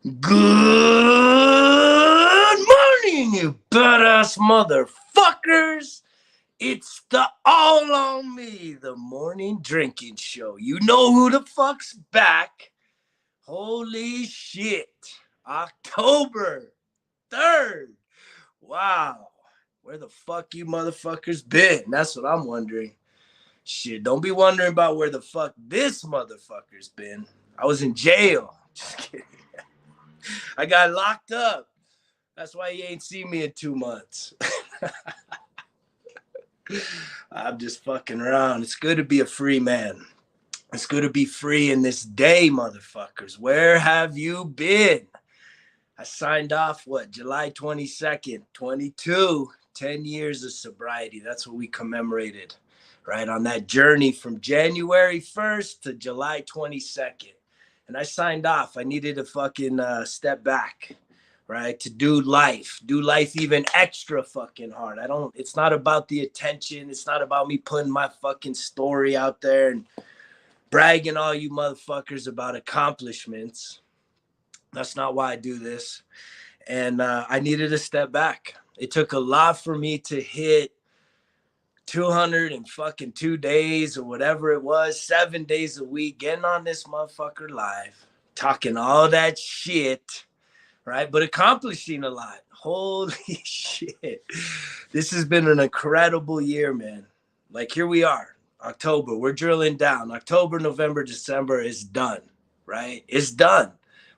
Good morning, you badass motherfuckers. It's the All on Me, the morning drinking show. You know who the fuck's back. Holy shit. October 3rd. Wow. Where the fuck you motherfuckers been? That's what I'm wondering. Shit, don't be wondering about where the fuck this motherfucker's been. I was in jail. Just kidding. I got locked up. That's why you ain't seen me in 2 months. I'm just fucking around. It's good to be a free man. It's good to be free in this day, motherfuckers. Where have you been? I signed off, July 22nd, 22, 10 years of sobriety. That's what we commemorated, right? On that journey from January 1st to July 22nd. And I signed off. I needed to fucking step back, right? To do life even extra fucking hard. It's not about the attention. It's not about me putting my fucking story out there and bragging all you motherfuckers about accomplishments. That's not why I do this. And I needed to step back. It took a lot for me to hit 202 days or whatever it was, 7 days a week, getting on this motherfucker live, talking all that shit, right? But accomplishing a lot. Holy shit. This has been an incredible year, man. Like, here we are, October. We're drilling down. October, November, December is done, right? It's done.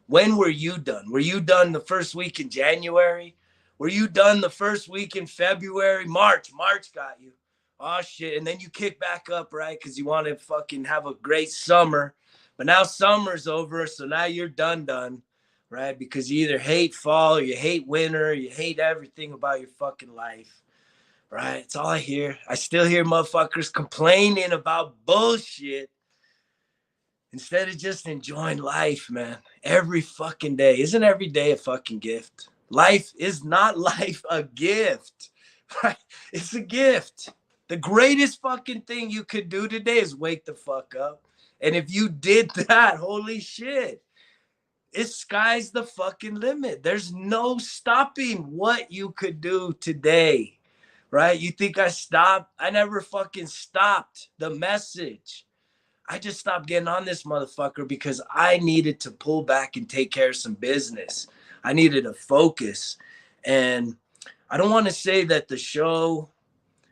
When were you done? Were you done the first week in January? Were you done the first week in February? March got you. Oh, shit. And then you kick back up, right? Because you want to fucking have a great summer. But now summer's over, so now you're done, right? Because you either hate fall or you hate winter, or you hate everything about your fucking life, right? It's all I hear. I still hear motherfuckers complaining about bullshit instead of just enjoying life, man. Every fucking day. Isn't every day a fucking gift? Life is not life a gift, right? It's a gift. The greatest fucking thing you could do today is wake the fuck up. And if you did that, holy shit, it's sky's the fucking limit. There's no stopping what you could do today, right? You think I stopped? I never fucking stopped the message. I just stopped getting on this motherfucker because I needed to pull back and take care of some business. I needed to focus. And I don't want to say that the show,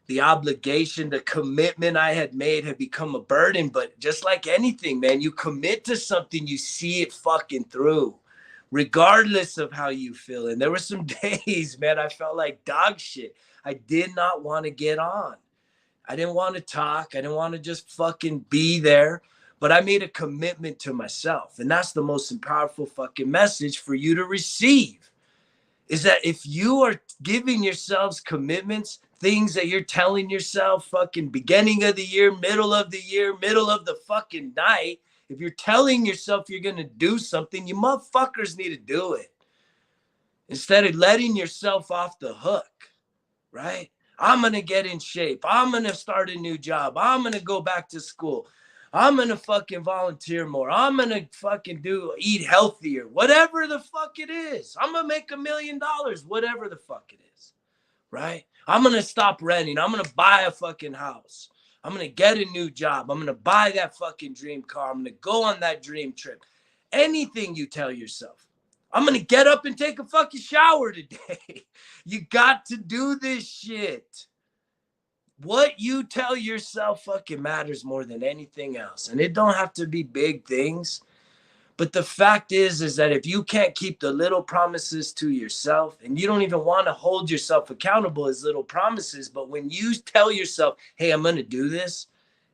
the obligation, the commitment I had made had become a burden, but just like anything, man, you commit to something, you see it fucking through, regardless of how you feel. And there were some days, man, I felt like dog shit. I did not want to get on. I didn't want to talk. I didn't want to just fucking be there. But I made a commitment to myself. And that's the most powerful fucking message for you to receive. Is that if you are giving yourselves commitments, things that you're telling yourself fucking beginning of the year, middle of the fucking night, if you're telling yourself you're going to do something, you motherfuckers need to do it. Instead of letting yourself off the hook, right? I'm going to get in shape. I'm going to start a new job. I'm going to go back to school. I'm going to fucking volunteer more. I'm going to fucking eat healthier. Whatever the fuck it is. I'm going to make $1 million. Whatever the fuck it is. Right? I'm going to stop renting. I'm going to buy a fucking house. I'm going to get a new job. I'm going to buy that fucking dream car. I'm going to go on that dream trip. Anything you tell yourself. I'm going to get up and take a fucking shower today. You got to do this shit. What you tell yourself fucking matters more than anything else. And it don't have to be big things. But the fact is that if you can't keep the little promises to yourself, and you don't even want to hold yourself accountable as little promises, but when you tell yourself, hey, I'm going to do this,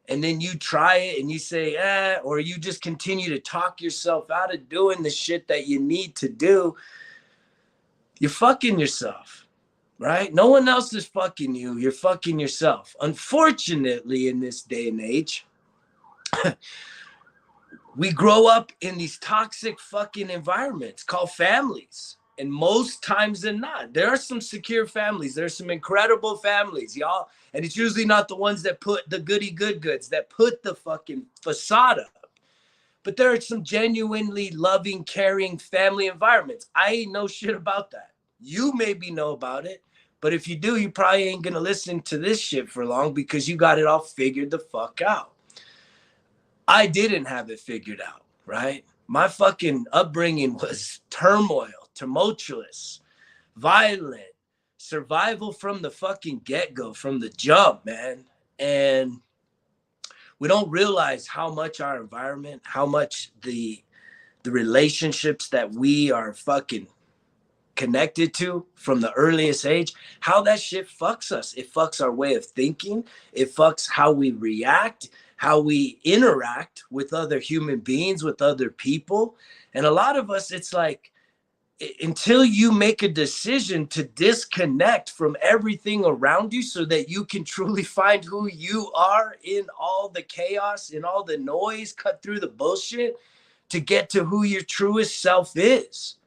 and then you try it and you say, or you just continue to talk yourself out of doing the shit that you need to do, you're fucking yourself, right? No one else is fucking you. You're fucking yourself. Unfortunately, in this day and age, we grow up in these toxic fucking environments called families. And most times than not, there are some secure families. There's some incredible families, y'all. And it's usually not the ones that put the goody good goods, that put the fucking facade up. but there are some genuinely loving, caring family environments. I ain't know shit about that. You maybe know about it, but if you do, you probably ain't gonna listen to this shit for long because you got it all figured the fuck out. I didn't have it figured out, right? My fucking upbringing was turmoil, tumultuous, violent, survival from the fucking get-go, from the jump, man. And we don't realize how much our environment, how much the relationships that we are fucking connected to from the earliest age, how that shit fucks us. It fucks our way of thinking. It fucks how we react, how we interact with other human beings, with other people. And a lot of us, it's like, until you make a decision to disconnect from everything around you so that you can truly find who you are in all the chaos, in all the noise, cut through the bullshit to get to who your truest self is.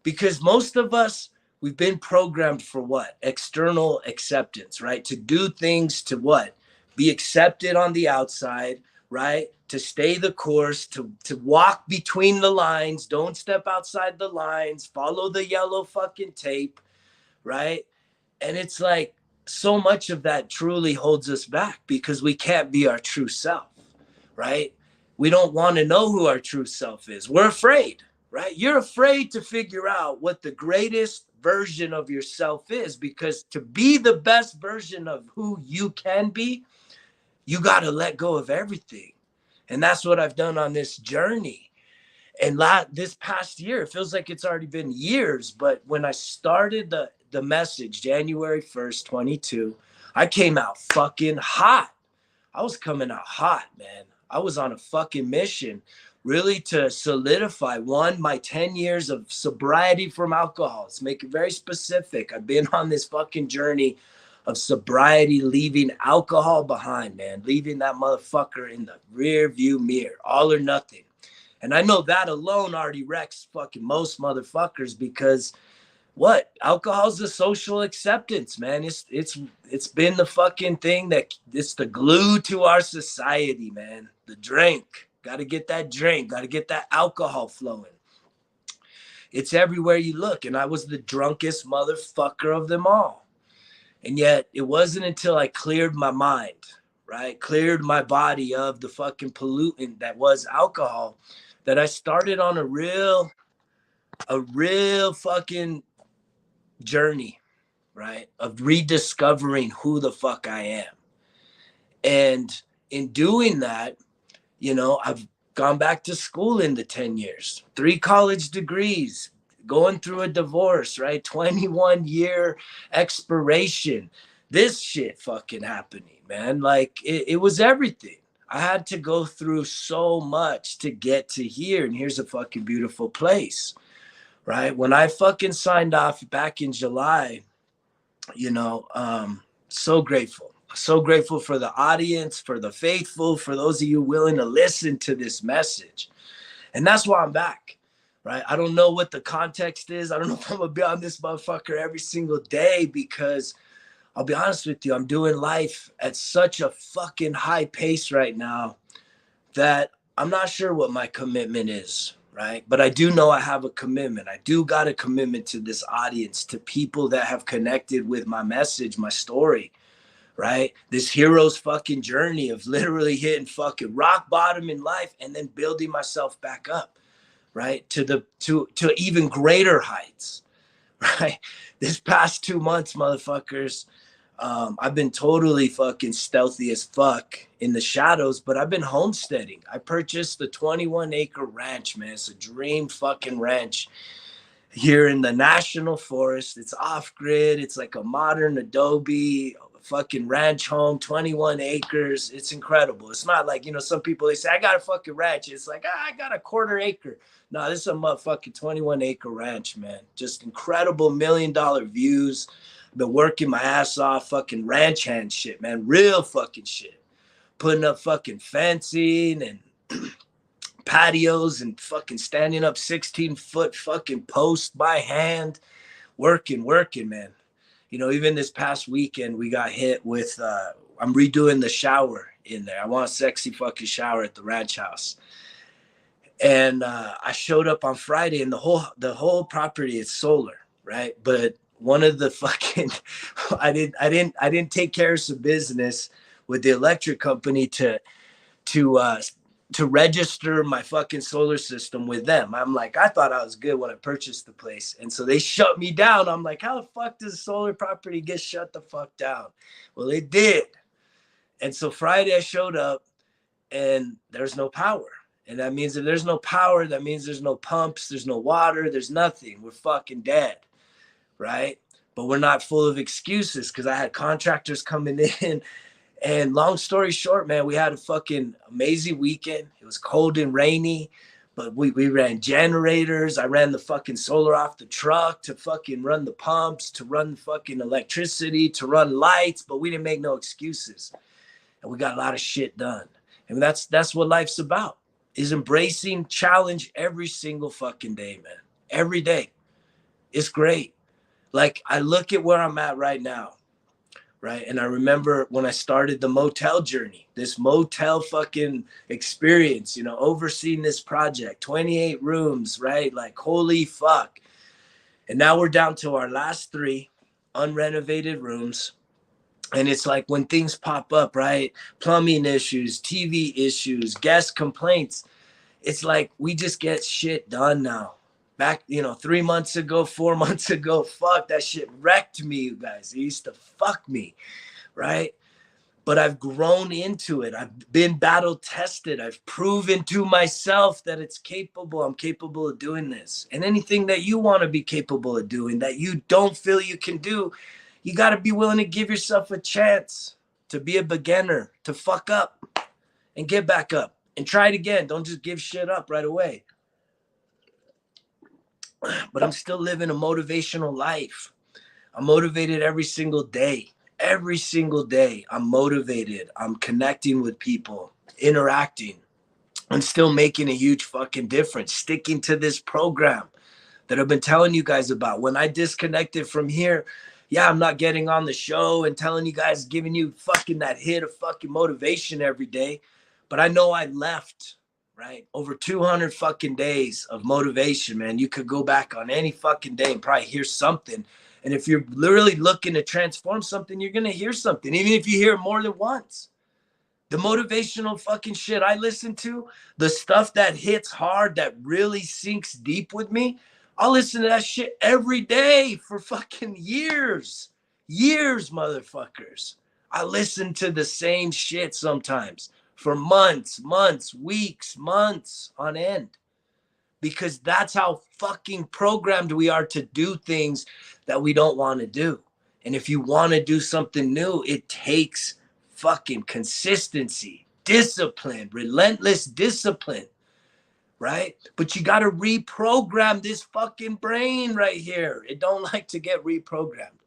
Because most of us, we've been programmed for what? External acceptance, right? To do things to what? Be accepted on the outside, right? To stay the course, to walk between the lines, don't step outside the lines, follow the yellow fucking tape, right? And it's like so much of that truly holds us back because we can't be our true self, right? We don't want to know who our true self is. We're afraid, right? You're afraid to figure out what the greatest version of yourself is, because to be the best version of who you can be, you got to let go of everything. And that's what I've done on this journey. And this past year, it feels like it's already been years, but when I started the message, January 1st, 22, I came out fucking hot. I was coming out hot, man. I was on a fucking mission really to solidify, one, my 10 years of sobriety from alcohol. Let's make it very specific. I've been on this fucking journey of sobriety, leaving alcohol behind, man, leaving that motherfucker in the rear view mirror, all or nothing. And I know that alone already wrecks fucking most motherfuckers, because what? Alcohol's a social acceptance, man. It's been the fucking thing that it's the glue to our society, man. The drink. Gotta get that drink, gotta get that alcohol flowing. It's everywhere you look. And I was the drunkest motherfucker of them all. And yet it wasn't until I cleared my mind, right? Cleared my body of the fucking pollutant that was alcohol, that I started on a real fucking journey, right? Of rediscovering who the fuck I am. And in doing that, you know, I've gone back to school in the 10 years, 3 college degrees, going through a divorce, right? 21-year expiration. This shit fucking happening, man. Like it was everything. I had to go through so much to get to here. And here's a fucking beautiful place, right? When I fucking signed off back in July, you know, so grateful. So grateful for the audience, for the faithful, for those of you willing to listen to this message. And that's why I'm back, right? I don't know what the context is. I don't know if I'm gonna be on this motherfucker every single day, because I'll be honest with you, I'm doing life at such a fucking high pace right now that I'm not sure what my commitment is, right? But I do know I have a commitment. I do got a commitment to this audience, to people that have connected with my message, my story, right? This hero's fucking journey of literally hitting fucking rock bottom in life and then building myself back up, right? To even greater heights, right? This past 2 months, motherfuckers, I've been totally fucking stealthy as fuck in the shadows, but I've been homesteading. I purchased the 21-acre ranch, man. It's a dream fucking ranch here in the National Forest. It's off grid. It's like a modern adobe fucking ranch home, 21 acres. It's incredible. It's not like, you know, some people, they say, I got a fucking ranch. It's like, I got a quarter acre. No, this is a motherfucking 21-acre ranch, man. Just incredible $1 million views. Been working my ass off, fucking ranch hand shit, man. Real fucking shit. Putting up fucking fencing and patios and fucking standing up 16-foot fucking posts by hand. Working, man. You know, even this past weekend, we got hit with, I'm redoing the shower in there. I want a sexy fucking shower at the ranch house. And I showed up on Friday, and the whole property is solar, right? But one of the fucking I didn't take care of some business with the electric company to uh to register my fucking solar system with them. I'm like, I thought I was good when I purchased the place. And so they shut me down. I'm like, how the fuck does solar property get shut the fuck down? Well, it did. And so Friday I showed up and there's no power. And that means if there's no power, that means there's no pumps, there's no water, there's nothing. We're fucking dead, right? But we're not full of excuses because I had contractors coming in. And long story short, man, we had a fucking amazing weekend. It was cold and rainy, but we ran generators. I ran the fucking solar off the truck to fucking run the pumps, to run the fucking electricity, to run lights, but we didn't make no excuses. And we got a lot of shit done. And that's what life's about, is embracing challenge every single fucking day, man. Every day. It's great. Like, I look at where I'm at right now, right? And I remember when I started the motel journey, this motel fucking experience, overseeing this project, 28 rooms, right? Like, holy fuck. And now we're down to our last 3 unrenovated rooms. And it's like when things pop up, right? Plumbing issues, TV issues, guest complaints. It's like we just get shit done now. Back, 3 months ago, 4 months ago, fuck, that shit wrecked me, you guys. It used to fuck me, right? But I've grown into it. I've been battle tested. I've proven to myself that it's capable. I'm capable of doing this. And anything that you want to be capable of doing that you don't feel you can do, you got to be willing to give yourself a chance to be a beginner, to fuck up and get back up and try it again. Don't just give shit up right away. But I'm still living a motivational life. I'm motivated every single day. Every single day, I'm motivated. I'm connecting with people, interacting. I'm still making a huge fucking difference, sticking to this program that I've been telling you guys about. When I disconnected from here, yeah, I'm not getting on the show and telling you guys, giving you fucking that hit of fucking motivation every day. But I know I left, right? Over 200 fucking days of motivation, man. You could go back on any fucking day and probably hear something. And if you're literally looking to transform something, you're going to hear something, even if you hear it more than once. The motivational fucking shit I listen to, the stuff that hits hard, that really sinks deep with me, I'll listen to that shit every day for fucking years. Years, motherfuckers. I listen to the same shit sometimes for months, weeks, months on end. Because that's how fucking programmed we are to do things that we don't want to do. And if you want to do something new, it takes fucking consistency, discipline, relentless discipline, right? But you got to reprogram this fucking brain right here. It don't like to get reprogrammed.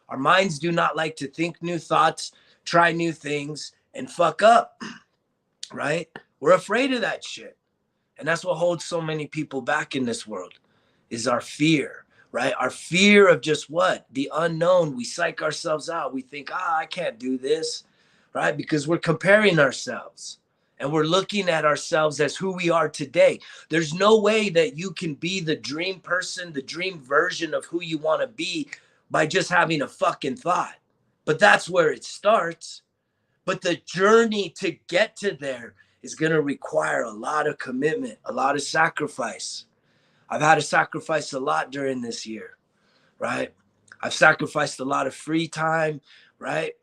Our minds do not like to think new thoughts, try new things, and fuck up, right? We're afraid of that shit. And that's what holds so many people back in this world, is our fear, right? Our fear of just what? The unknown. We psych ourselves out. We think, I can't do this, right? Because we're comparing ourselves and we're looking at ourselves as who we are today. There's no way that you can be the dream person, the dream version of who you want to be by just having a fucking thought. But that's where it starts. But the journey to get to there is going to require a lot of commitment, a lot of sacrifice. I've had to sacrifice a lot during this year, right? I've sacrificed a lot of free time, right?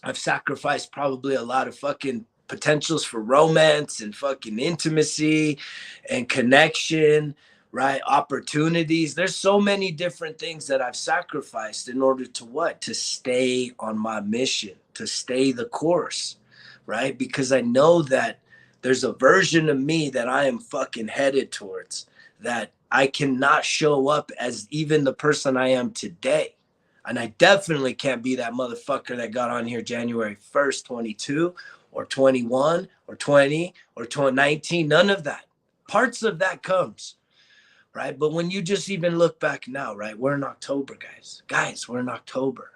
I've sacrificed probably a lot of fucking potentials for romance and fucking intimacy and connection, right? Opportunities. There's so many different things that I've sacrificed in order to what? To stay on my mission, to stay the course, right? Because I know that there's a version of me that I am fucking headed towards, that I cannot show up as even the person I am today. And I definitely can't be that motherfucker that got on here January 1st, 22 or 21 or 20 or 19, none of that. Parts of that comes, right? But when you just even look back now, right? We're in October, guys. Guys, we're in October.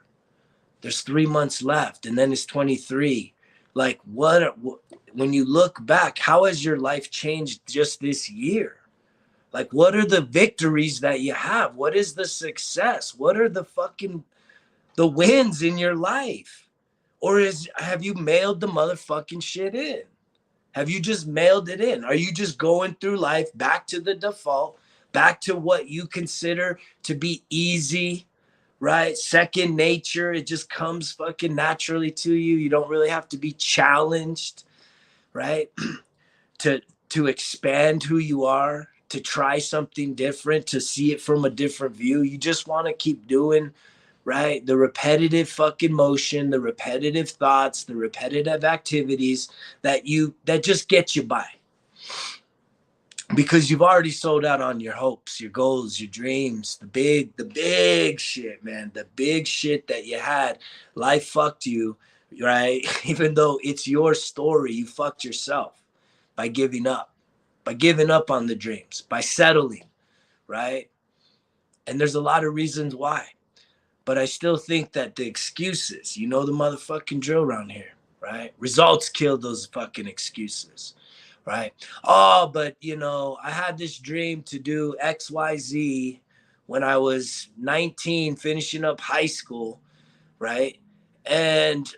There's 3 months left, and then it's 23. Like when you look back, how has your life changed just this year? Like, what are the victories that you have? What is the success? What are the wins in your life? Or have you mailed the motherfucking shit in? Have you just mailed it in? Are you just going through life back to the default, back to what you consider to be easy, right? Second nature. It just comes fucking naturally to you. You don't really have to be challenged, right? to to expand who you are, to try something different, to see it from a different view. You just want to keep doing, right? The repetitive fucking motion, the repetitive thoughts, the repetitive activities that just get you by. Because you've already sold out on your hopes, your goals, your dreams, the big shit, man, the big shit that you had. Life fucked you, right? Even though it's your story, you fucked yourself by giving up on the dreams, by settling, right? And there's a lot of reasons why. But I still think that the excuses, you know the motherfucking drill around here, right? Results kill those fucking excuses, right? Oh, but I had this dream to do XYZ when I was 19, finishing up high school, right? And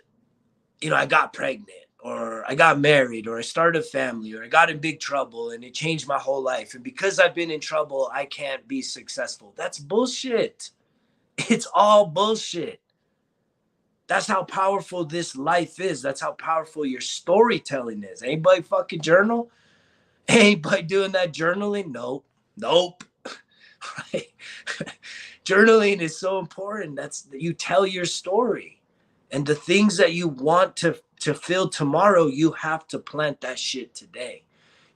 I got pregnant or I got married or I started a family or I got in big trouble and it changed my whole life. And because I've been in trouble, I can't be successful. That's bullshit. It's all bullshit. That's how powerful this life is. That's how powerful your storytelling is. Anybody fucking journal? Anybody doing that journaling? Nope. Right? Journaling is so important. That's you tell your story. And the things that you want to feel tomorrow, you have to plant that shit today.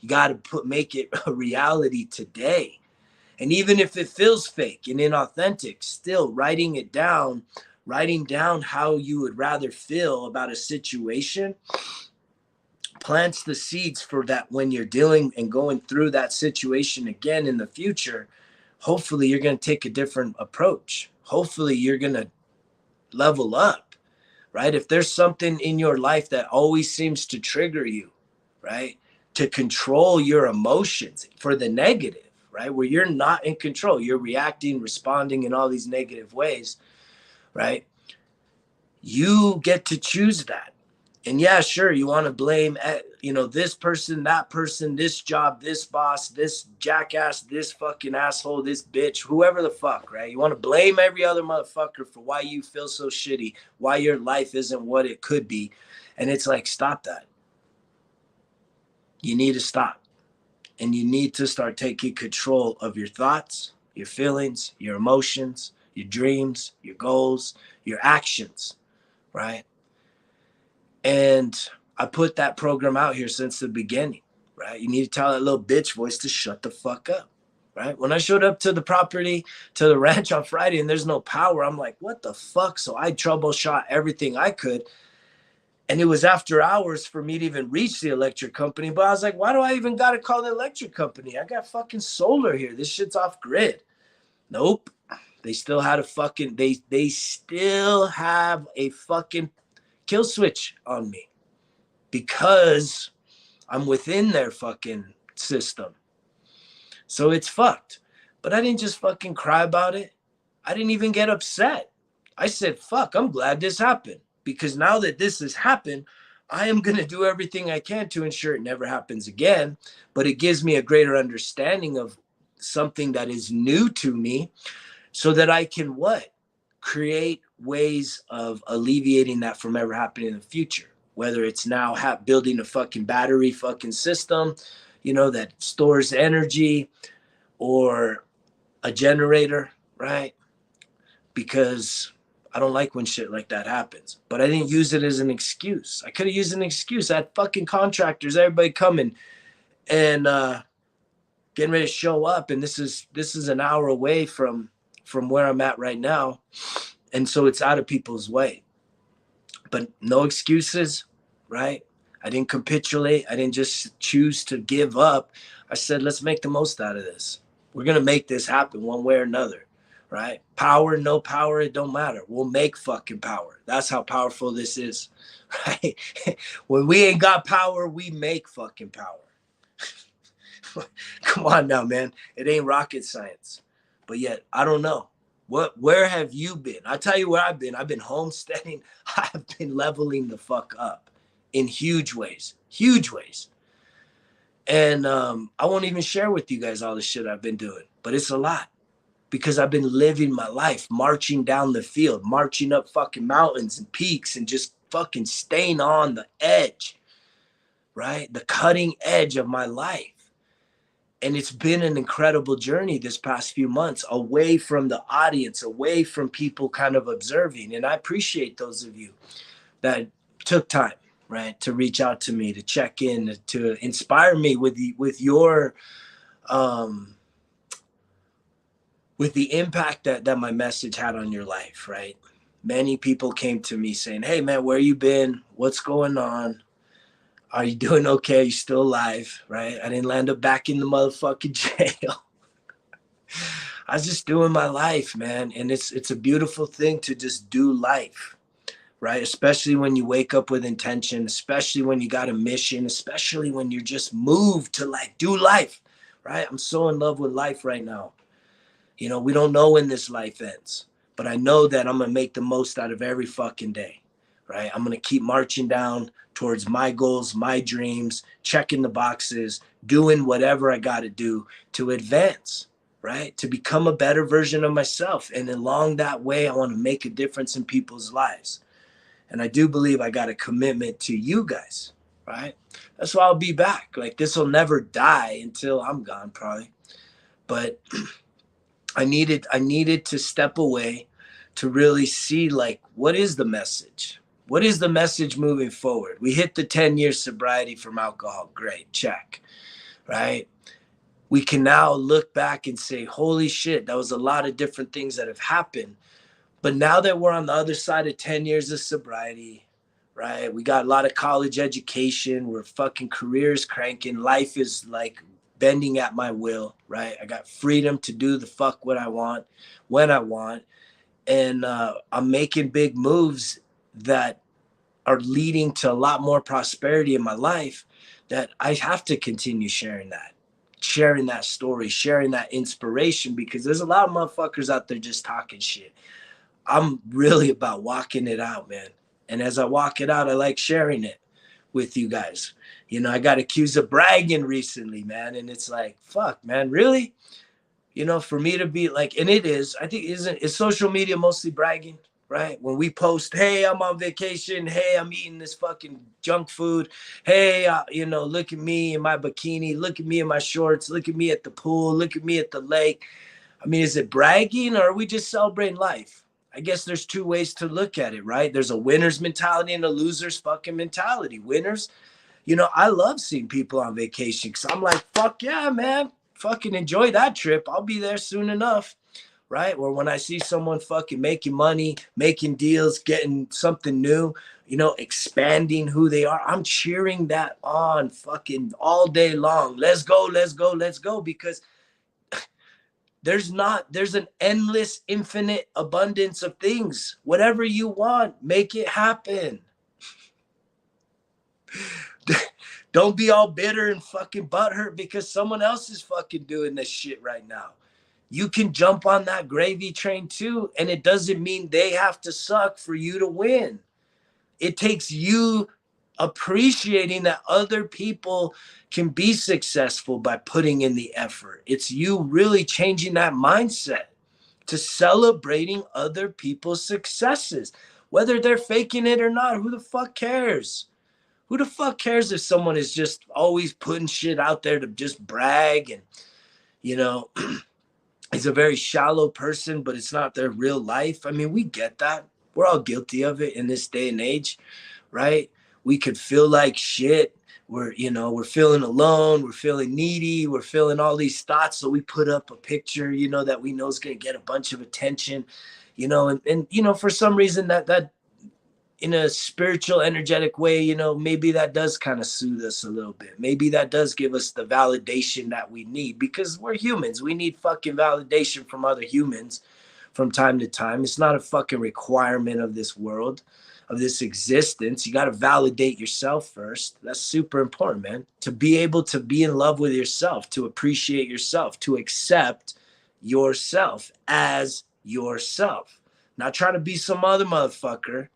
You got to make it a reality today. And even if it feels fake and inauthentic, still writing down how you would rather feel about a situation plants the seeds for that when you're dealing and going through that situation again in the future. Hopefully you're going to take a different approach. Hopefully you're going to level up, right? If there's something in your life that always seems to trigger you, right? To control your emotions for the negative, right? Where you're not in control, you're reacting, responding in all these negative ways, right? You get to choose that. And yeah, sure, you want to blame, this person, that person, this job, this boss, this jackass, this fucking asshole, this bitch, whoever the fuck, right? You want to blame every other motherfucker for why you feel so shitty, why your life isn't what it could be. And it's like, stop that. You need to stop. And you need to start taking control of your thoughts, your feelings, your emotions, your dreams, your goals, your actions, right? And I put that program out here since the beginning, right? You need to tell that little bitch voice to shut the fuck up, right? When I showed up to the property, to the ranch on Friday and there's no power, I'm like, what the fuck? So I troubleshot everything I could. And it was after hours for me to even reach the electric company. But I was like, why do I even got to call the electric company? I got fucking solar here. This shit's off grid. Nope. They still had they still have a fucking kill switch on me because I'm within their fucking system. So it's fucked. But I didn't just fucking cry about it. I didn't even get upset. I said, fuck, I'm glad this happened. Because now that this has happened, I am going to do everything I can to ensure it never happens again. But it gives me a greater understanding of something that is new to me so that I can what? Create ways of alleviating that from ever happening in the future. Whether it's now building a fucking battery fucking system, that stores energy, or a generator, right? Because I don't like when shit like that happens. But I didn't use it as an excuse. I could have used an excuse. I had fucking contractors, everybody coming and getting ready to show up. And this is an hour away from where I'm at right now. And so it's out of people's way. But no excuses, right? I didn't capitulate. I didn't just choose to give up. I said, let's make the most out of this. We're going to make this happen one way or another, right? Power, no power, it don't matter. We'll make fucking power. That's how powerful this is, right? When we ain't got power, we make fucking power. Come on now, man. It ain't rocket science. But yet, I don't know. Where have you been? I tell you where I've been. I've been homesteading. I've been leveling the fuck up in huge ways. Huge ways. And I won't even share with you guys all the shit I've been doing, but it's a lot because I've been living my life, marching down the field, marching up fucking mountains and peaks and just fucking staying on the edge, right? The cutting edge of my life. And it's been an incredible journey this past few months, away from the audience, away from people kind of observing. And I appreciate those of you that took time, right, to reach out to me, to check in, to inspire me with your with the impact that my message had on your life, right? Many people came to me saying, "Hey man, where you been? What's going on? Are you doing okay? Are you still alive?" Right? I didn't land up back in the motherfucking jail. I was just doing my life, man. And it's a beautiful thing to just do life, right? Especially when you wake up with intention, especially when you got a mission, especially when you're just moved to like do life, right? I'm so in love with life right now. You know, we don't know when this life ends, but I know that I'm going to make the most out of every fucking day, right? I'm going to keep marching down towards my goals, my dreams, checking the boxes, doing whatever I got to do to advance, right? To become a better version of myself. And along that way, I want to make a difference in people's lives. And I do believe I got a commitment to you guys, right? That's why I'll be back. Like this will never die until I'm gone, probably. But I needed to step away to really see like what is the message? What is the message moving forward? We hit the 10-year sobriety from alcohol. Great, check. Right? We can now look back and say, holy shit, that was a lot of different things that have happened. But now that we're on the other side of 10 years of sobriety, right? We got a lot of college education. We're fucking careers cranking. Life is like bending at my will, right? I got freedom to do the fuck what I want, when I want. And I'm making big moves that are leading to a lot more prosperity in my life that I have to continue sharing that story, sharing that inspiration, because there's a lot of motherfuckers out there just talking shit. I'm really about walking it out, man. And as I walk it out, I like sharing it with you guys. You know, I got accused of bragging recently, man. And it's like, fuck, man, really? You know, for me to be like, and it is, I think, is social media mostly bragging, right? When we post, hey, I'm on vacation. Hey, I'm eating this fucking junk food. Hey, you know, look at me in my bikini. Look at me in my shorts. Look at me at the pool. Look at me at the lake. I mean, is it bragging or are we just celebrating life? I guess there's two ways to look at it, right? There's a winner's mentality and a loser's fucking mentality. Winners, you know, I love seeing people on vacation because I'm like, fuck yeah, man. Fucking enjoy that trip. I'll be there soon enough, right? Or when I see someone fucking making money, making deals, getting something new, you know, expanding who they are, I'm cheering that on fucking all day long. Let's go, let's go, let's go. Because there's an endless, infinite abundance of things. Whatever you want, make it happen. Don't be all bitter and fucking butthurt because someone else is fucking doing this shit right now. You can jump on that gravy train too, and it doesn't mean they have to suck for you to win. It takes you appreciating that other people can be successful by putting in the effort. It's you really changing that mindset to celebrating other people's successes, whether they're faking it or not. Who the fuck cares? Who the fuck cares if someone is just always putting shit out there to just brag and, you know, is a very shallow person, but it's not their real life. I mean, we get that. We're all guilty of it in this day and age, right? We could feel like shit. We're feeling alone. We're feeling needy. We're feeling all these thoughts. So we put up a picture, you know, that we know is going to get a bunch of attention, you know, and, you know, for some reason that in a spiritual, energetic way, you know, maybe that does kind of soothe us a little bit. Maybe that does give us the validation that we need because we're humans. We need fucking validation from other humans, from time to time. It's not a fucking requirement of this world, of this existence. You got to validate yourself first. That's super important, man. To be able to be in love with yourself, to appreciate yourself, to accept yourself as yourself. Not trying to be some other motherfucker,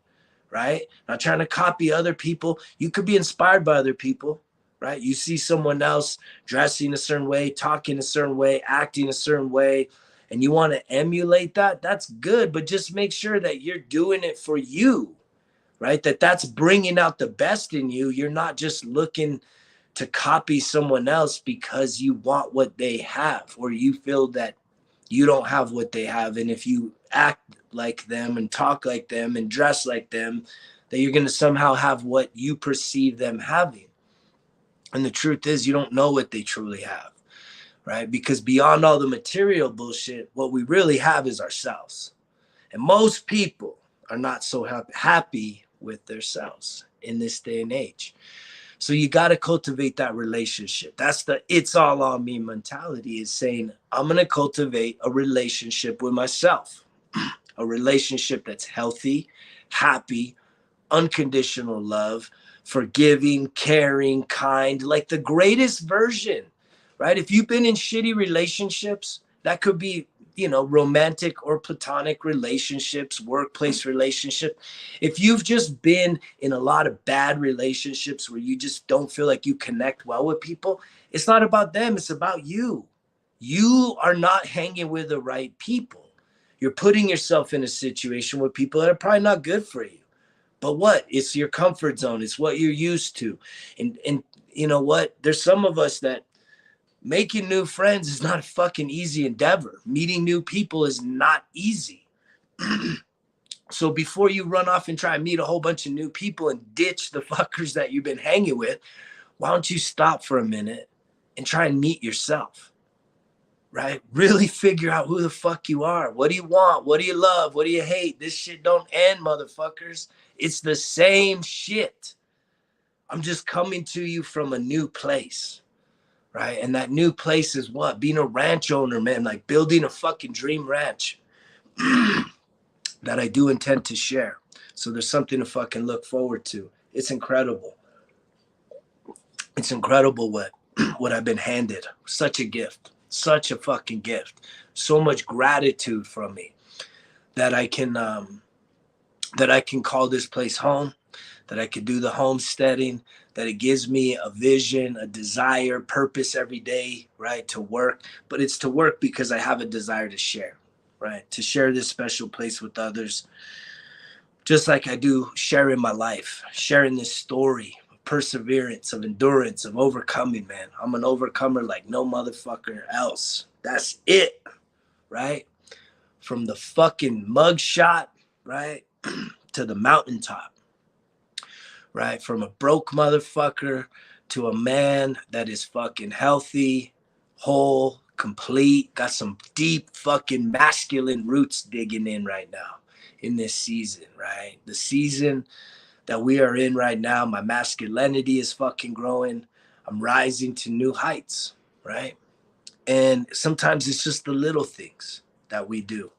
right? Not trying to copy other people. You could be inspired by other people, right? You see someone else dressing a certain way, talking a certain way, acting a certain way, and you want to emulate that. That's good, but just make sure that you're doing it for you, right? That's bringing out the best in you. You're not just looking to copy someone else because you want what they have, or you feel that you don't have what they have. And if you act like them and talk like them and dress like them, that you're going to somehow have what you perceive them having. And the truth is, you don't know what they truly have, right? Because beyond all the material bullshit, what we really have is ourselves. And most people are not so happy with themselves in this day and age. So you got to cultivate that relationship. That's the it's all on me mentality, is saying, I'm going to cultivate a relationship with myself, a relationship that's healthy, happy, unconditional love, forgiving, caring, kind, like the greatest version, right? If you've been in shitty relationships, that could be, romantic or platonic relationships, workplace relationship. If you've just been in a lot of bad relationships where you just don't feel like you connect well with people, it's not about them, it's about you. You are not hanging with the right people. You're putting yourself in a situation with people that are probably not good for you. But what? It's your comfort zone. It's what you're used to. And you know what? There's some of us that making new friends is not a fucking easy endeavor. Meeting new people is not easy. So before you run off and try and meet a whole bunch of new people and ditch the fuckers that you've been hanging with, why don't you stop for a minute and try and meet yourself, right? Really figure out who the fuck you are. What do you want? What do you love? What do you hate? This shit don't end, motherfuckers. It's the same shit. I'm just coming to you from a new place. Right. And that new place is what? Being a ranch owner, man, like building a fucking dream ranch that I do intend to share. So there's something to fucking look forward to. It's incredible. It's incredible what I've been handed. Such a gift, such a fucking gift. So much gratitude from me that I can call this place home, that I could do the homesteading, that it gives me a vision, a desire, purpose every day, right, to work. But it's to work because I have a desire to share, right, to share this special place with others, just like I do sharing my life, sharing this story of perseverance, of endurance, of overcoming, man. I'm an overcomer like no motherfucker else. That's it, right? From the fucking mugshot, right, to the mountaintop. Right? From a broke motherfucker to a man that is fucking healthy, whole, complete, got some deep fucking masculine roots digging in right now in this season, right? The season that we are in right now, my masculinity is fucking growing. I'm rising to new heights, right? And sometimes it's just the little things that we do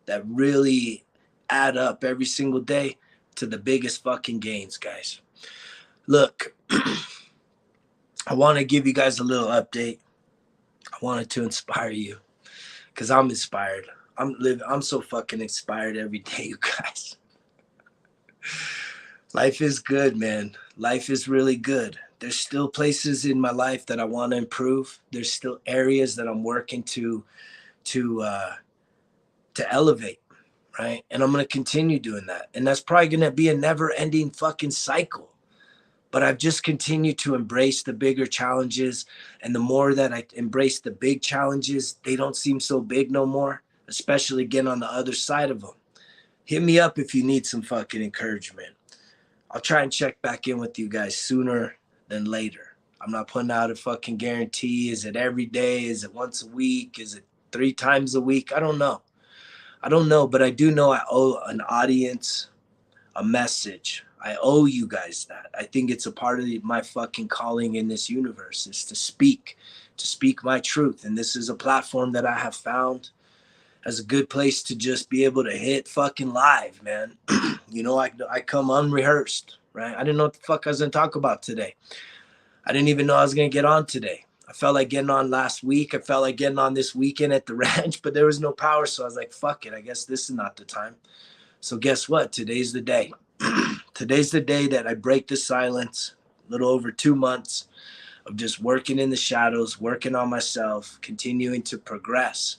that really add up every single day to the biggest fucking gains, guys. Look, I want to give you guys a little update. I wanted to inspire you because I'm inspired. I'm so fucking inspired every day, you guys. Life is good, man. Life is really good. There's still places in my life that I want to improve. There's still areas that I'm working to elevate, right? And I'm going to continue doing that. And that's probably going to be a never-ending fucking cycle. But I've just continued to embrace the bigger challenges. And the more that I embrace the big challenges, they don't seem so big no more, especially getting on the other side of them. Hit me up if you need some fucking encouragement. I'll try and check back in with you guys sooner than later. I'm not putting out a fucking guarantee. Is it every day? Is it once a week? Is it 3 times a week? I don't know. But I do know I owe an audience a message. I owe you guys that. I think it's a part of my fucking calling in this universe is to speak my truth. And this is a platform that I have found. as a good place to just be able to hit fucking live, man. You know, I come unrehearsed, right? I didn't know what the fuck I was gonna talk about today. I didn't even know I was gonna get on today. I felt like getting on last week. I felt like getting on this weekend at the ranch, but there was no power. So I was like, fuck it. I guess this is not the time. So guess what? Today's the day. Today's the day that I break the silence. A little over 2 months of just working in the shadows, working on myself, continuing to progress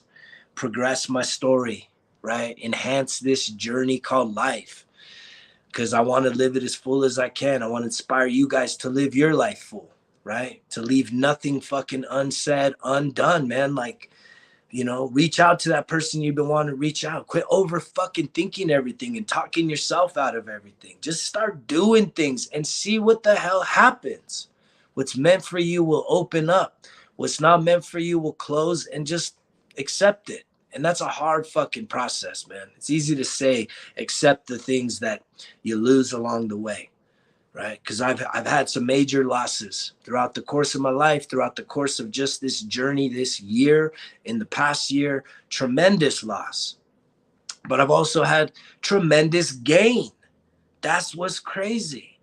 my story, right? Enhance this journey called life, because I want to live it as full as I can. I want to inspire you guys to live your life full, right? To leave nothing fucking unsaid, undone, man. Like, you know, reach out to that person you've been wanting to reach out. Quit over fucking thinking everything and talking yourself out of everything. Just start doing things and see what the hell happens. What's meant for you will open up. What's not meant for you will close, and just accept it. And that's a hard fucking process, man. It's easy to say, accept the things that you lose along the way, right? Because I've had some major losses throughout the course of my life, throughout the course of just this journey this year, in the past year, tremendous loss. But I've also had tremendous gain. That's what's crazy.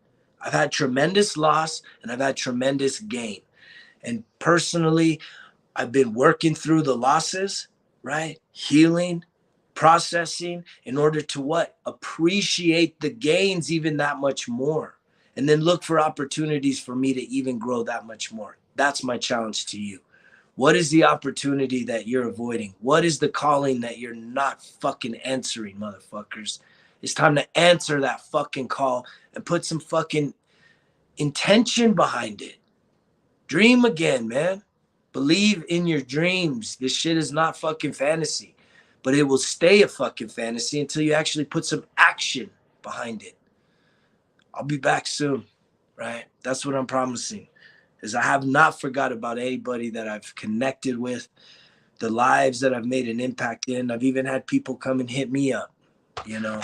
I've had tremendous loss and I've had tremendous gain. And personally, I've been working through the losses, right? Healing, processing, in order to what? Appreciate the gains even that much more. And then look for opportunities for me to even grow that much more. That's my challenge to you. What is the opportunity that you're avoiding? What is the calling that you're not fucking answering, motherfuckers? It's time to answer that fucking call and put some fucking intention behind it. Dream again, man. Believe in your dreams. This shit is not fucking fantasy, but it will stay a fucking fantasy until you actually put some action behind it. I'll be back soon, right? That's what I'm promising, is I have not forgot about anybody that I've connected with, the lives that I've made an impact in. I've even had people come and hit me up, you know,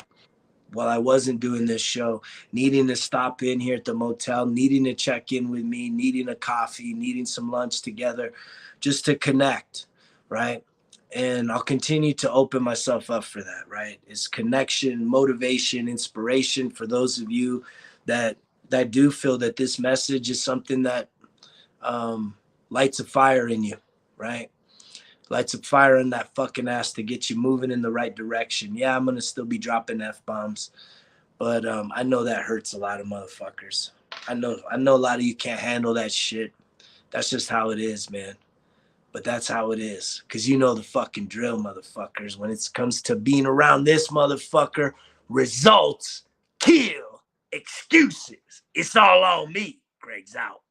while I wasn't doing this show, needing to stop in here at the motel, needing to check in with me, needing a coffee, needing some lunch together, just to connect, right? And I'll continue to open myself up for that, right? It's connection, motivation, inspiration for those of you that do feel that this message is something that lights a fire in you, right? Lights a fire in that fucking ass to get you moving in the right direction. Yeah, I'm gonna still be dropping F-bombs, but I know that hurts a lot of motherfuckers. I know a lot of you can't handle that shit. That's just how it is, man. But that's how it is. Cause you know the fucking drill, motherfuckers. When it comes to being around this motherfucker, results kill excuses. It's all on me. Greg's out.